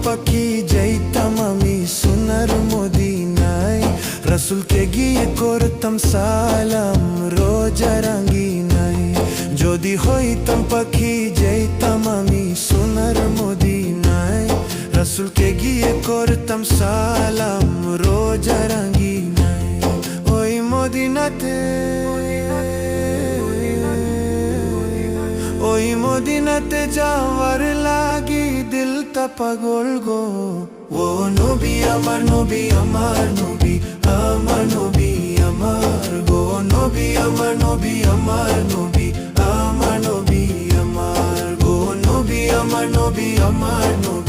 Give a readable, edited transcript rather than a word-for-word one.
পাখি যাইতাম আমি সোনার মদিনায়, রাসূলকে গিয়ে করতাম সালাম রোজা রাঙ্গিনায়। যদি হইতাম পাখি যাইতাম আমি সোনার মদিনায়, রাসূলকে গিয়ে করতাম সালাম রোজা রাঙ্গিনায়। ওই মদিনাতে, ওই মদিনাতে যাওয়ার লাগি দিলটা পাগল গো। ও নবী আমার নবী আমার নবী, আমার নবী আমার গো। নবী আমার নবী আমার নবী, আমার নবী আমার গো। নবী আমার নবী আমার নবী।